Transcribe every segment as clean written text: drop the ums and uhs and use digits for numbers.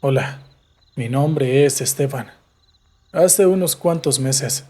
Hola, mi nombre es Esteban. Hace unos cuantos meses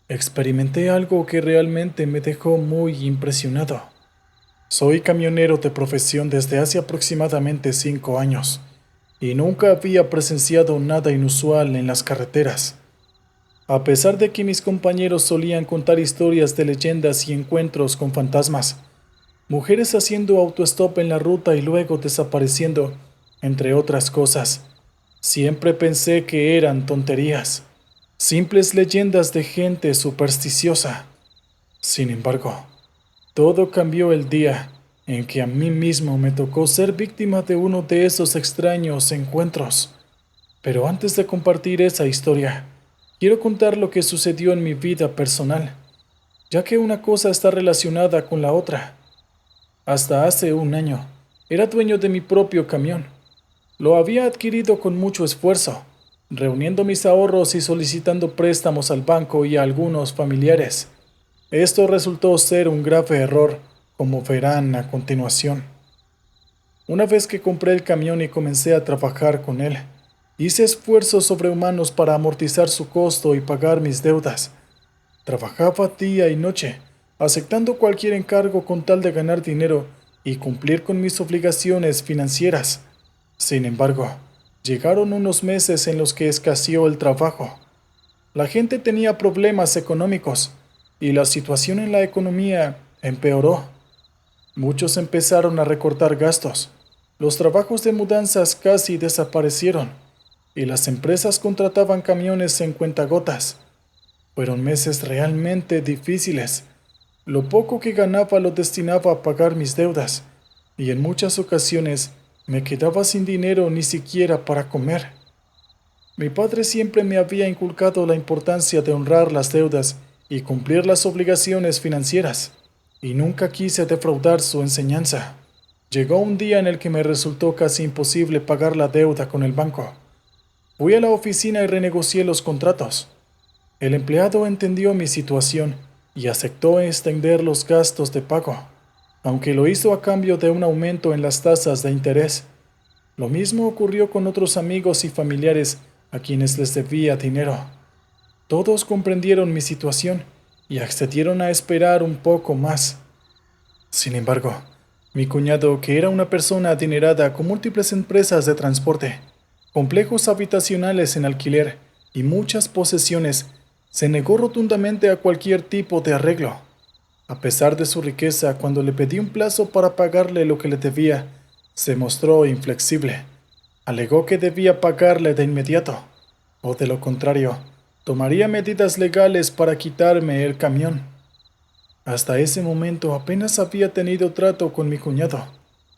experimenté algo que realmente me dejó muy impresionado. Soy camionero de profesión desde hace aproximadamente 5 años y nunca había presenciado nada inusual en las carreteras. A pesar de que mis compañeros solían contar historias de leyendas y encuentros con fantasmas, mujeres haciendo autostop en la ruta y luego desapareciendo, entre otras cosas, siempre pensé que eran tonterías, simples leyendas de gente supersticiosa. Sin embargo, todo cambió el día en que a mí mismo me tocó ser víctima de uno de esos extraños encuentros. Pero antes de compartir esa historia, quiero contar lo que sucedió en mi vida personal, ya que una cosa está relacionada con la otra. Hasta hace un año, era dueño de mi propio camión. Lo había adquirido con mucho esfuerzo, reuniendo mis ahorros y solicitando préstamos al banco y a algunos familiares. Esto resultó ser un grave error, como verán a continuación. Una vez que compré el camión y comencé a trabajar con él, hice esfuerzos sobrehumanos para amortizar su costo y pagar mis deudas. Trabajaba día y noche, aceptando cualquier encargo con tal de ganar dinero y cumplir con mis obligaciones financieras. Sin embargo, llegaron unos meses en los que escaseó el trabajo. La gente tenía problemas económicos y la situación en la economía empeoró. Muchos empezaron a recortar gastos. Los trabajos de mudanzas casi desaparecieron y las empresas contrataban camiones en cuentagotas. Fueron meses realmente difíciles. Lo poco que ganaba lo destinaba a pagar mis deudas y en muchas ocasiones me quedaba sin dinero ni siquiera para comer. Mi padre siempre me había inculcado la importancia de honrar las deudas y cumplir las obligaciones financieras, y nunca quise defraudar su enseñanza. Llegó un día en el que me resultó casi imposible pagar la deuda con el banco. Fui a la oficina y renegocié los contratos. El empleado entendió mi situación y aceptó extender los gastos de pago, aunque lo hizo a cambio de un aumento en las tasas de interés. Lo mismo ocurrió con otros amigos y familiares a quienes les debía dinero. Todos comprendieron mi situación y accedieron a esperar un poco más. Sin embargo, mi cuñado, que era una persona adinerada con múltiples empresas de transporte, complejos habitacionales en alquiler y muchas posesiones, se negó rotundamente a cualquier tipo de arreglo. A pesar de su riqueza, cuando le pedí un plazo para pagarle lo que le debía, se mostró inflexible. Alegó que debía pagarle de inmediato, o de lo contrario, tomaría medidas legales para quitarme el camión. Hasta ese momento apenas había tenido trato con mi cuñado.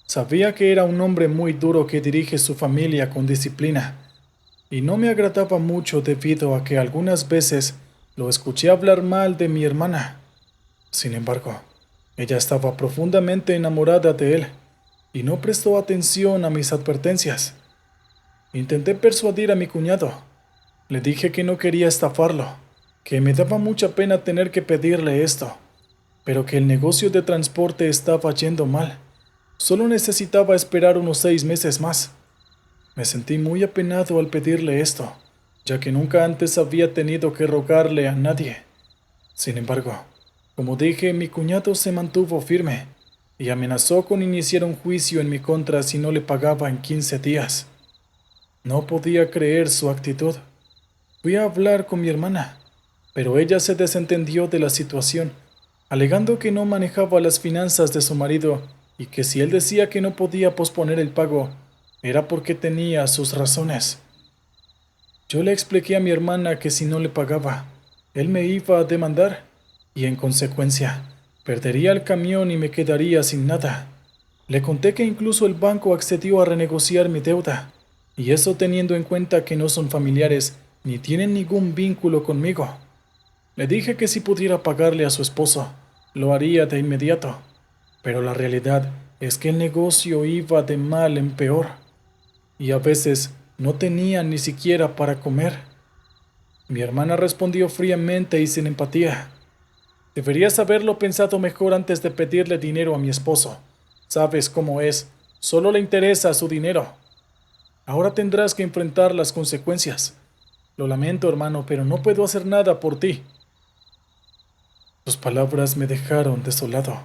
Sabía que era un hombre muy duro que dirige su familia con disciplina, y no me agradaba mucho debido a que algunas veces lo escuché hablar mal de mi hermana. Sin embargo, ella estaba profundamente enamorada de él y no prestó atención a mis advertencias. Intenté persuadir a mi cuñado. Le dije que no quería estafarlo, que me daba mucha pena tener que pedirle esto, pero que el negocio de transporte estaba yendo mal. Solo necesitaba esperar unos 6 meses más. Me sentí muy apenado al pedirle esto, ya que nunca antes había tenido que rogarle a nadie. Sin embargo, como dije, mi cuñado se mantuvo firme y amenazó con iniciar un juicio en mi contra si no le pagaba en 15 días. No podía creer su actitud. Fui a hablar con mi hermana, pero ella se desentendió de la situación, alegando que no manejaba las finanzas de su marido y que si él decía que no podía posponer el pago, era porque tenía sus razones. Yo le expliqué a mi hermana que si no le pagaba, él me iba a demandar y en consecuencia perdería el camión y me quedaría sin nada. Le conté que incluso el banco accedió a renegociar mi deuda, y eso teniendo en cuenta que no son familiares ni tienen ningún vínculo conmigo. Le dije que si pudiera pagarle a su esposo, lo haría de inmediato, pero la realidad es que el negocio iba de mal en peor, y a veces no tenía ni siquiera para comer. Mi hermana respondió fríamente y sin empatía. Deberías haberlo pensado mejor antes de pedirle dinero a mi esposo. Sabes cómo es, solo le interesa su dinero. Ahora tendrás que enfrentar las consecuencias. Lo lamento, hermano, pero no puedo hacer nada por ti. Sus palabras me dejaron desolado.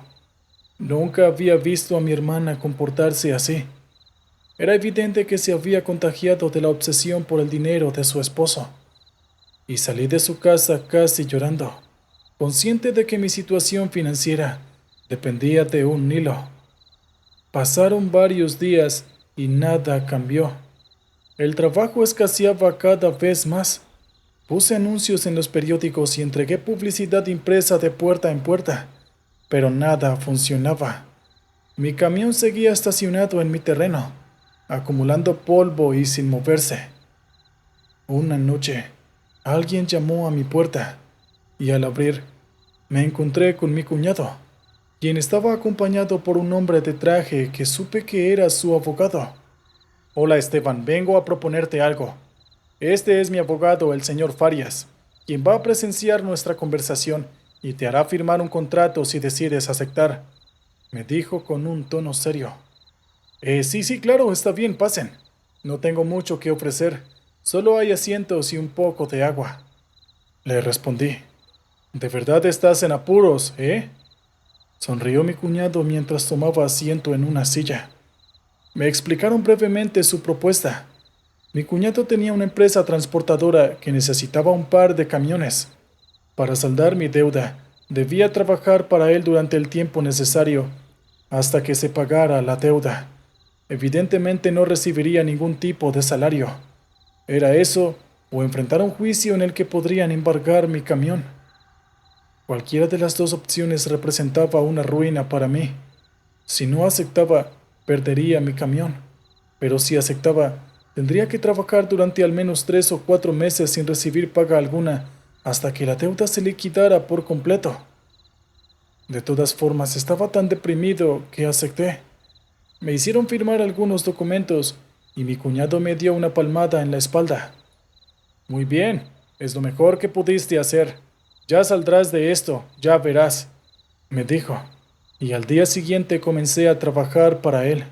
Nunca había visto a mi hermana comportarse así. Era evidente que se había contagiado de la obsesión por el dinero de su esposo. Y salí de su casa casi llorando, consciente de que mi situación financiera dependía de un hilo. Pasaron varios días y nada cambió. El trabajo escaseaba cada vez más. Puse anuncios en los periódicos y entregué publicidad impresa de puerta en puerta, pero nada funcionaba. Mi camión seguía estacionado en mi terreno, acumulando polvo y sin moverse. Una noche, alguien llamó a mi puerta y al abrir, me encontré con mi cuñado, quien estaba acompañado por un hombre de traje que supe que era su abogado. Hola Esteban, vengo a proponerte algo. Este es mi abogado, el señor Farias, quien va a presenciar nuestra conversación y te hará firmar un contrato si decides aceptar, me dijo con un tono serio. Sí, claro, está bien, pasen. No tengo mucho que ofrecer, solo hay asientos y un poco de agua. Le respondí. ¿De verdad estás en apuros, eh? Sonrió mi cuñado mientras tomaba asiento en una silla. Me explicaron brevemente su propuesta. Mi cuñado tenía una empresa transportadora que necesitaba un par de camiones. Para saldar mi deuda, debía trabajar para él durante el tiempo necesario, hasta que se pagara la deuda. Evidentemente no recibiría ningún tipo de salario. Era eso, o enfrentar un juicio en el que podrían embargar mi camión. Cualquiera de las dos opciones representaba una ruina para mí. Si no aceptaba, perdería mi camión. Pero si aceptaba, tendría que trabajar durante al menos 3 o 4 meses sin recibir paga alguna, hasta que la deuda se liquidara por completo. De todas formas, estaba tan deprimido que acepté. Me hicieron firmar algunos documentos y mi cuñado me dio una palmada en la espalda. Muy bien, es lo mejor que pudiste hacer. Ya saldrás de esto, ya verás, me dijo. Y al día siguiente comencé a trabajar para él.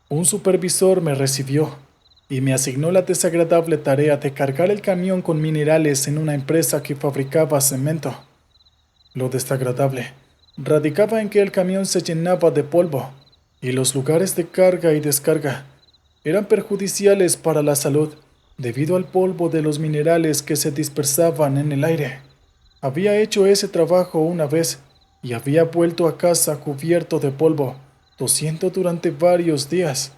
Un supervisor me recibió y me asignó la desagradable tarea de cargar el camión con minerales en una empresa que fabricaba cemento. Lo desagradable radicaba en que el camión se llenaba de polvo y los lugares de carga y descarga eran perjudiciales para la salud debido al polvo de los minerales que se dispersaban en el aire. Había hecho ese trabajo una vez y había vuelto a casa cubierto de polvo, tosiendo durante varios días.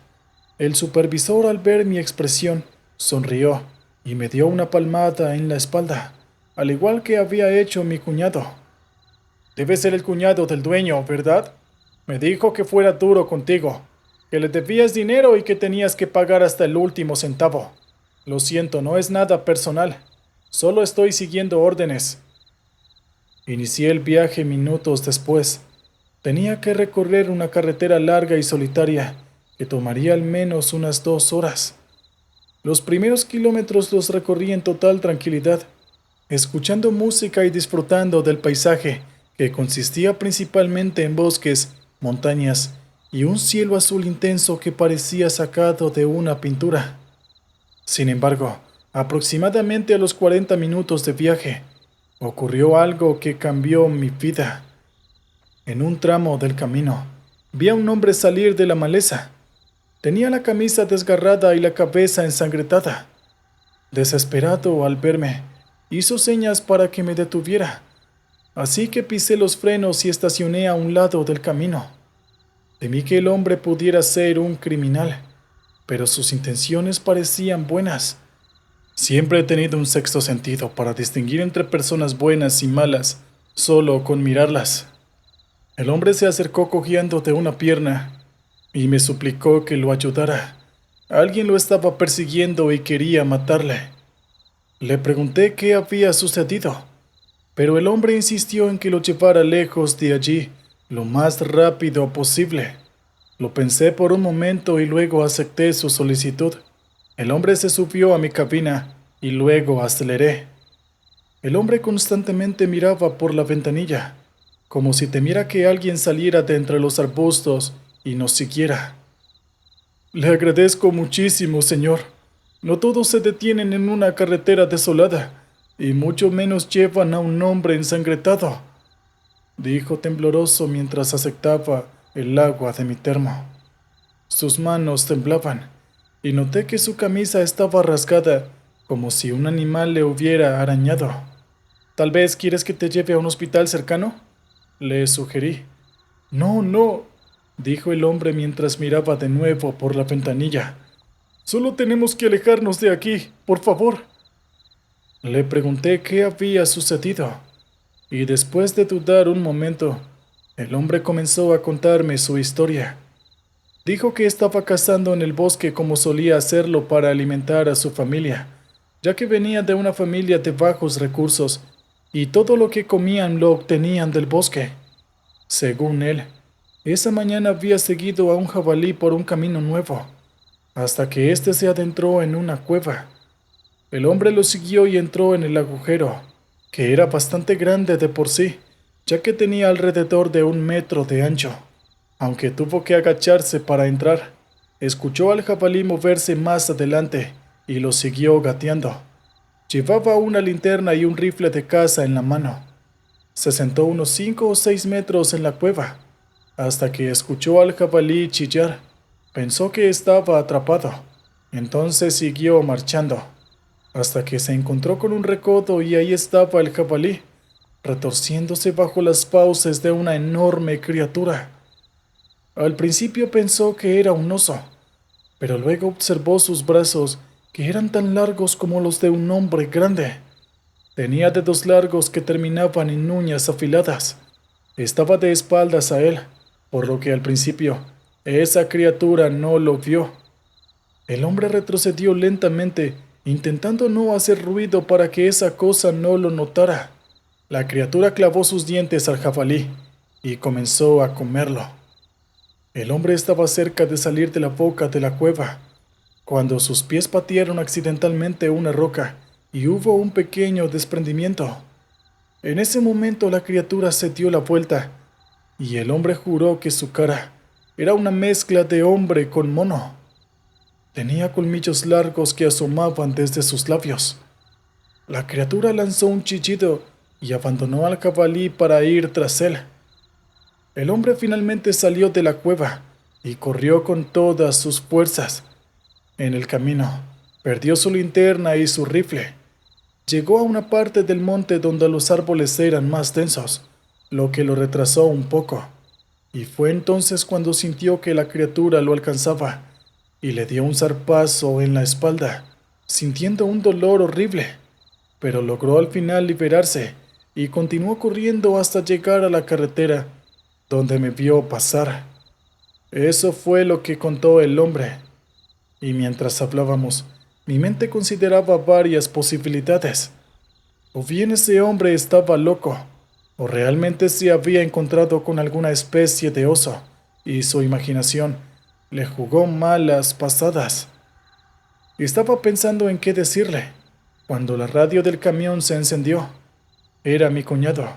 El supervisor, al ver mi expresión, sonrió y me dio una palmada en la espalda, al igual que había hecho mi cuñado. Debe ser el cuñado del dueño, ¿verdad? Me dijo que fuera duro contigo, que le debías dinero y que tenías que pagar hasta el último centavo. Lo siento, no es nada personal. Solo estoy siguiendo órdenes. Inicié el viaje minutos después. Tenía que recorrer una carretera larga y solitaria que tomaría al menos unas 2 horas. Los primeros kilómetros los recorrí en total tranquilidad, escuchando música y disfrutando del paisaje, que consistía principalmente en bosques, montañas y un cielo azul intenso que parecía sacado de una pintura. Sin embargo, aproximadamente a los 40 minutos de viaje, ocurrió algo que cambió mi vida. En un tramo del camino, vi a un hombre salir de la maleza. Tenía la camisa desgarrada y la cabeza ensangrentada. Desesperado al verme, hizo señas para que me detuviera, así que pisé los frenos y estacioné a un lado del camino. Temí que el hombre pudiera ser un criminal, pero sus intenciones parecían buenas. Siempre he tenido un sexto sentido para distinguir entre personas buenas y malas, solo con mirarlas. El hombre se acercó cojeando de una pierna y me suplicó que lo ayudara. Alguien lo estaba persiguiendo y quería matarle. Le pregunté qué había sucedido, pero el hombre insistió en que lo llevara lejos de allí, lo más rápido posible. Lo pensé por un momento y luego acepté su solicitud. El hombre se subió a mi cabina y luego aceleré. El hombre constantemente miraba por la ventanilla, como si temiera que alguien saliera de entre los arbustos y nos siguiera. Le agradezco muchísimo, señor. No todos se detienen en una carretera desolada, y mucho menos llevan a un hombre ensangretado, dijo tembloroso mientras aceptaba el agua de mi termo. Sus manos temblaban, y noté que su camisa estaba rasgada, como si un animal le hubiera arañado. ¿Tal vez quieres que te lleve a un hospital cercano?, le sugerí. No, no, dijo el hombre mientras miraba de nuevo por la ventanilla. Solo tenemos que alejarnos de aquí, por favor. Le pregunté qué había sucedido, y después de dudar un momento, el hombre comenzó a contarme su historia. Dijo que estaba cazando en el bosque como solía hacerlo para alimentar a su familia, ya que venía de una familia de bajos recursos, y todo lo que comían lo obtenían del bosque. Según él, esa mañana había seguido a un jabalí por un camino nuevo, hasta que éste se adentró en una cueva. El hombre lo siguió y entró en el agujero, que era bastante grande de por sí, ya que tenía alrededor de 1 metro de ancho. Aunque tuvo que agacharse para entrar, escuchó al jabalí moverse más adelante y lo siguió gateando. Llevaba una linterna y un rifle de caza en la mano. Se sentó unos 5 o 6 metros en la cueva, hasta que escuchó al jabalí chillar. Pensó que estaba atrapado. Entonces siguió marchando, hasta que se encontró con un recodo y ahí estaba el jabalí, retorciéndose bajo las fauces de una enorme criatura. Al principio pensó que era un oso, pero luego observó sus brazos, que eran tan largos como los de un hombre grande. Tenía dedos largos que terminaban en uñas afiladas. Estaba de espaldas a él, por lo que al principio esa criatura no lo vio. El hombre retrocedió lentamente, intentando no hacer ruido para que esa cosa no lo notara. La criatura clavó sus dientes al jabalí y comenzó a comerlo. El hombre estaba cerca de salir de la boca de la cueva, cuando sus pies patearon accidentalmente una roca y hubo un pequeño desprendimiento. En ese momento la criatura se dio la vuelta y el hombre juró que su cara era una mezcla de hombre con mono. Tenía colmillos largos que asomaban desde sus labios. La criatura lanzó un chillido y abandonó al jabalí para ir tras él. El hombre finalmente salió de la cueva y corrió con todas sus fuerzas. En el camino, perdió su linterna y su rifle. Llegó a una parte del monte donde los árboles eran más densos, lo que lo retrasó un poco, y fue entonces cuando sintió que la criatura lo alcanzaba y le dio un zarpazo en la espalda, sintiendo un dolor horrible, pero logró al final liberarse y continuó corriendo hasta llegar a la carretera, donde me vio pasar. Eso fue lo que contó el hombre, y mientras hablábamos, mi mente consideraba varias posibilidades. O bien ese hombre estaba loco, o realmente se había encontrado con alguna especie de oso, y su imaginación le jugó malas pasadas. Estaba pensando en qué decirle, cuando la radio del camión se encendió. Era mi cuñado,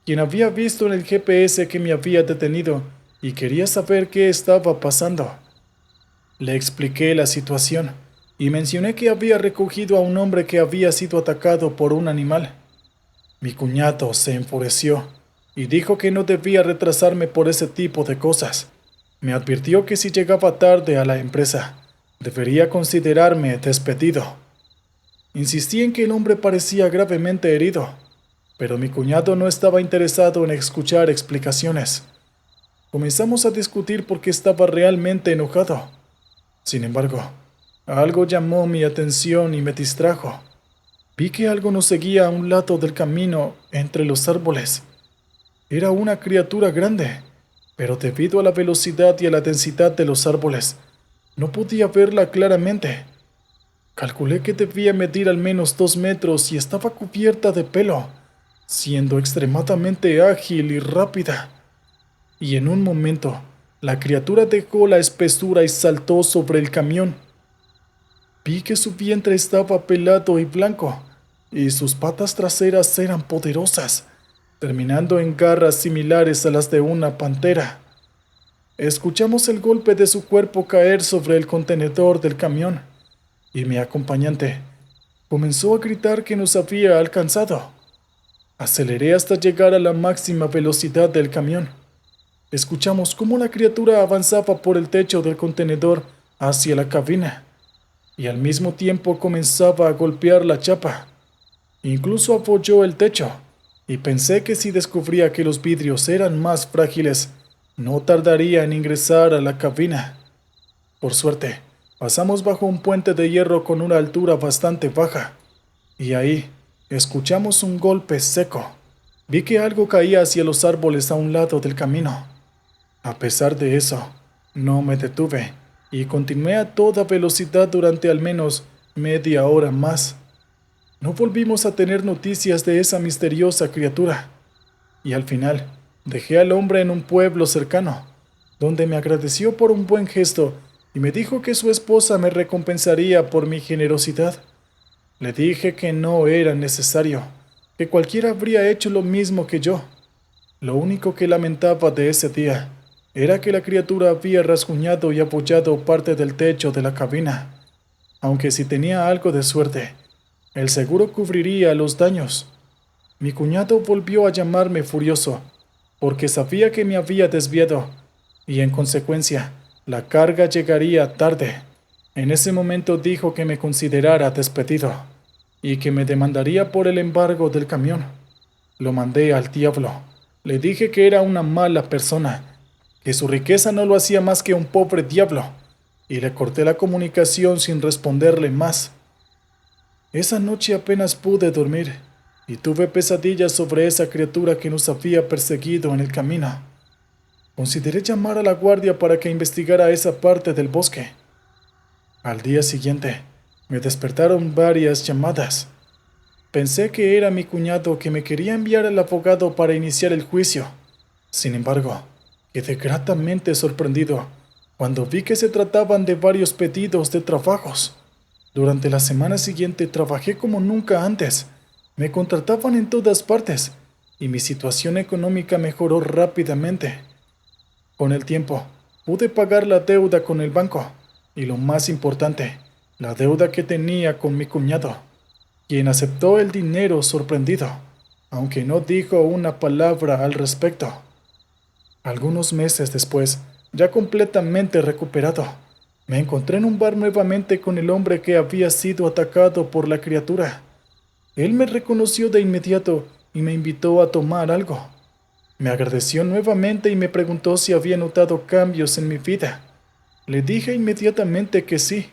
quien había visto en el GPS que me había detenido y quería saber qué estaba pasando. Le expliqué la situación y mencioné que había recogido a un hombre que había sido atacado por un animal. Mi cuñado se enfureció y dijo que no debía retrasarme por ese tipo de cosas. Me advirtió que si llegaba tarde a la empresa, debería considerarme despedido. Insistí en que el hombre parecía gravemente herido, pero mi cuñado no estaba interesado en escuchar explicaciones. Comenzamos a discutir porque estaba realmente enojado. Sin embargo, algo llamó mi atención y me distrajo. Vi que algo nos seguía a un lado del camino entre los árboles. Era una criatura grande, pero debido a la velocidad y a la densidad de los árboles, no podía verla claramente. Calculé que debía medir al menos 2 metros y estaba cubierta de pelo, siendo extremadamente ágil y rápida. Y en un momento, la criatura dejó la espesura y saltó sobre el camión. Vi que su vientre estaba pelado y blanco, y sus patas traseras eran poderosas, terminando en garras similares a las de una pantera. escuchamos el golpe de su cuerpo caer sobre el contenedor del camión, y mi acompañante comenzó a gritar que nos había alcanzado. Aceleré hasta llegar a la máxima velocidad del camión. Escuchamos cómo la criatura avanzaba por el techo del contenedor hacia la cabina, y al mismo tiempo comenzaba a golpear la chapa. Incluso apoyó el techo, y pensé que si descubría que los vidrios eran más frágiles, no tardaría en ingresar a la cabina. Por suerte, pasamos bajo un puente de hierro con una altura bastante baja, y ahí escuchamos un golpe seco. Vi que algo caía hacia los árboles a un lado del camino. A pesar de eso, no me detuve y continué a toda velocidad durante al menos media hora más. No volvimos a tener noticias de esa misteriosa criatura, y al final dejé al hombre en un pueblo cercano, donde me agradeció por un buen gesto y me dijo que su esposa me recompensaría por mi generosidad. Le dije que no era necesario, que cualquiera habría hecho lo mismo que yo. Lo único que lamentaba de ese día era que la criatura había rasguñado y apoyado parte del techo de la cabina, aunque si tenía algo de suerte, el seguro cubriría los daños. Mi cuñado volvió a llamarme furioso, porque sabía que me había desviado, y en consecuencia, la carga llegaría tarde. En ese momento dijo que me considerara despedido, y que me demandaría por el embargo del camión. Lo mandé al diablo. Le dije que era una mala persona, que su riqueza no lo hacía más que un pobre diablo, y le corté la comunicación sin responderle más. Esa noche apenas pude dormir, y tuve pesadillas sobre esa criatura que nos había perseguido en el camino. Consideré llamar a la guardia para que investigara esa parte del bosque. Al día siguiente, me despertaron varias llamadas. Pensé que era mi cuñado que me quería enviar al abogado para iniciar el juicio. Sin embargo, quedé gratamente sorprendido cuando vi que se trataban de varios pedidos de trabajos. Durante la semana siguiente trabajé como nunca antes. Me contrataban en todas partes y mi situación económica mejoró rápidamente. Con el tiempo, pude pagar la deuda con el banco y, lo más importante, la deuda que tenía con mi cuñado, quien aceptó el dinero sorprendido, aunque no dijo una palabra al respecto. Algunos meses después, ya completamente recuperado, me encontré en un bar nuevamente con el hombre que había sido atacado por la criatura. Él me reconoció de inmediato y me invitó a tomar algo. Me agradeció nuevamente y me preguntó si había notado cambios en mi vida. Le dije inmediatamente que sí,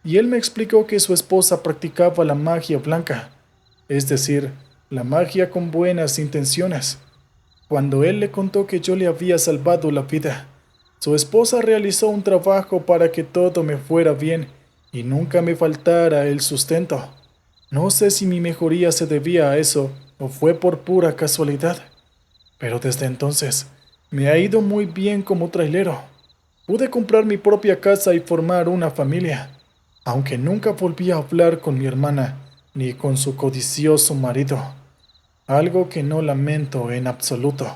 y él me explicó que su esposa practicaba la magia blanca, es decir, la magia con buenas intenciones. Cuando él le contó que yo le había salvado la vida, su esposa realizó un trabajo para que todo me fuera bien y nunca me faltara el sustento. No sé si mi mejoría se debía a eso o fue por pura casualidad, pero desde entonces me ha ido muy bien como trailero. Pude comprar mi propia casa y formar una familia, aunque nunca volví a hablar con mi hermana ni con su codicioso marido, algo que no lamento en absoluto.